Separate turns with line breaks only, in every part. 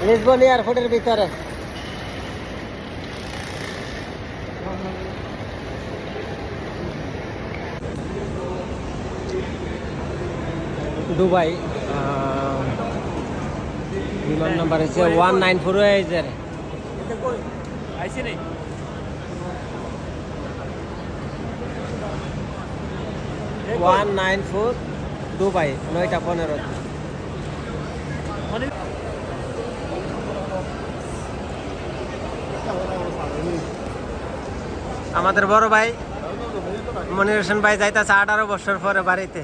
Lisbon এয়ারপোর্টের ভিতরে। Dubai বিমান নাম্বার হচ্ছে 194 194 দুবাই 9টা 15। আমাদের বড় ভাই মনির হোসেন ভাই যাইতেছে 18 বছর পরে বাড়িতে।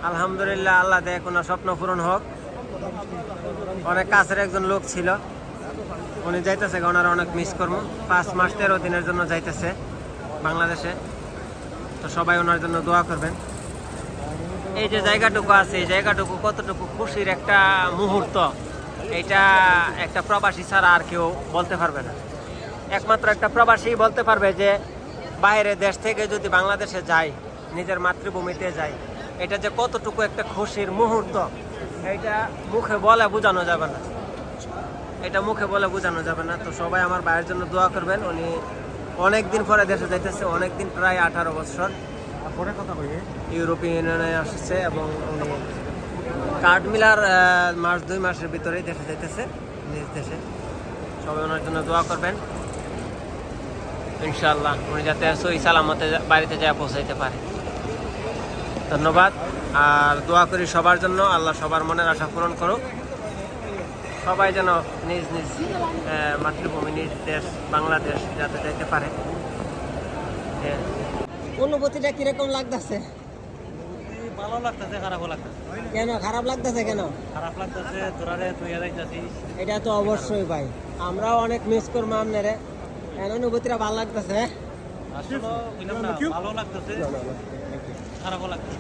আলহামদুলিল্লাহ, আল্লাহ দেয় কোনো স্বপ্ন পূরণ হোক। অনেক কাছের একজন লোক ছিল, উনি যাইতেছে, ওনারা অনেক মিস করবো। 5 মাস 13 দিনের জন্য যাইতেছে বাংলাদেশে। তো সবাই ওনার জন্য দোয়া করবেন। এই যে জায়গাটুকু আছে, এই জায়গাটুকু কতটুকু খুশির একটা মুহূর্ত, এটা একটা প্রবাসী ছাড়া আর কেউ বলতে পারবে না। একমাত্র একটা প্রবাসী বলতে পারবে যে বাইরের দেশ থেকে যদি বাংলাদেশে যায়, নিজের মাতৃভূমিতে যায়, এটা যে কতটুকু একটা খুশির মুহূর্ত, এটা মুখে বলে বোঝানো যাবে না। এটা মুখে বলে বোঝানো যাবে না। তো সবাই আমার ভাইয়ের জন্য দোয়া করবেন। উনি অনেক দিন পরে দেশে যাইতেছে, অনেক দিন, প্রায় 18 বছর ইউরোপিয়ান ইউনিয়নে আসছে, এবং উনি কার্ড মিলার 2 মাসের ভিতরেই দেশে যাইতেছে, নিজ দেশে। সবাই ওনার জন্য দোয়া করবেন ইনশাআল্লাহ, উনি যাতে সহি সালামতে বাড়িতে যায় পৌঁছাইতে পারে। ধন্যবাদ। আর দোয়া করি সবার জন্য, আল্লাহ সবার মনের আশা পূরণ করুক। সবাই যেন নিজ নিজ মাতৃভূমি, নিজ দেশ বাংলাদেশ যাতে যেতে পারে। অনুভূতিটা কিরকম লাগতেছে?
ভালো লাগতেছে, খারাপও লাগতেছে।
কেন খারাপ লাগতেছে? কেন
খারাপ লাগতেছে? তোরারে তুই যাইতাছিস,
এটা তো অবশ্যই ভাই, আমরাও অনেক মিস করবো আপনারে। অনুভূতিটা ভালো লাগতেছে,
আসলে ভালো লাগতেছে, খারাপও লাগতেছে।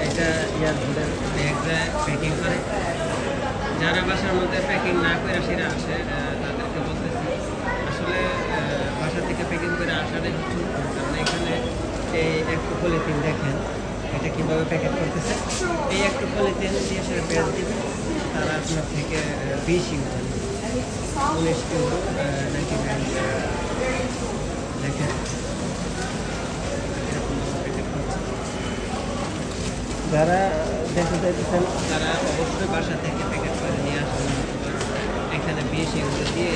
এটা এয়ারপোর্টের ব্যাগটা প্যাকিং করে, যারা বাসার মধ্যে প্যাকিং না করে সেরা আসে, তাদেরকে বলতেছি আসলে বাসা থেকে প্যাকিং করে আসাটাই হচ্ছে। কারণ এখানে এই একটু পলিথিন দেখেন, এটা কীভাবে প্যাকেট করতেছে। এই একটু পলিথিন দিয়ে সে ব্যাগ দিবে, তারা আপনার থেকে 20 ইউরো 19 ইউরো 99 দেখেন। যারা দেখতে চাইতেছেন তারা অবশ্যই বাসা থেকে প্যাকেট করে নিয়ে আসবেন। এখানে 20 ইউরো দিয়ে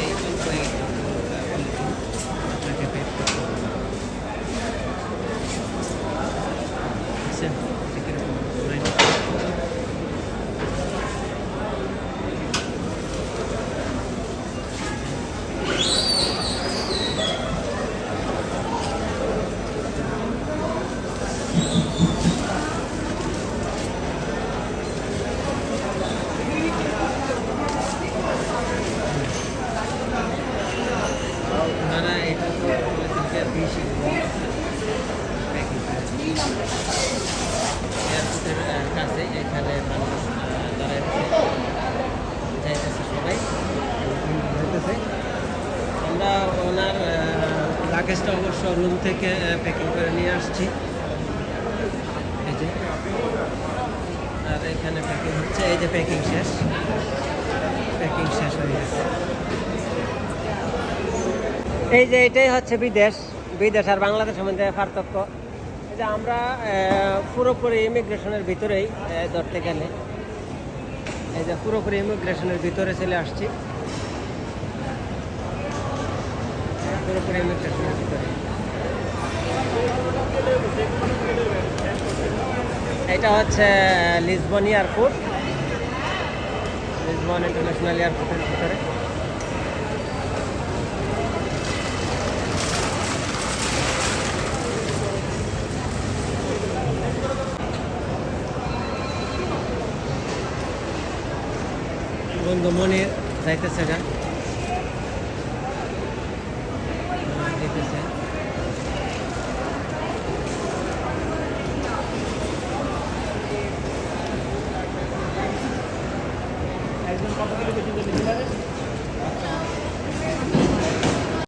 আপনাকে প্যাক করতে হবে। ওনারা এটা বেশি এয়ারপোর্টের কাছে, এখানে মানুষ যারা যাইতেছে সবাই যাইতেছে। আমরা ওনার লাগেজটা অবশ্য রুম থেকে প্যাকিং করে নিয়ে আসছি, এই যে। আর এখানে প্যাকিং হচ্ছে, এই যে প্যাকিং শেষ হয়ে গেছে। এই যে এটাই হচ্ছে বিদেশ আর বাংলাদেশের মধ্যে পার্থক্য। এই যে আমরা পুরোপুরি ইমিগ্রেশনের ভিতরেই ধরতে গেলে, এই যে পুরোপুরি ইমিগ্রেশনের ভিতরে চলে আসছি, পুরোপুরি ইমিগ্রেশনের ভিতরে। এটা হচ্ছে লিসবন এয়ারপোর্ট, লিসবন ইন্টারন্যাশনাল এয়ারপোর্টের ভিতরে। বন্ধু মনির যাইতেছে গা।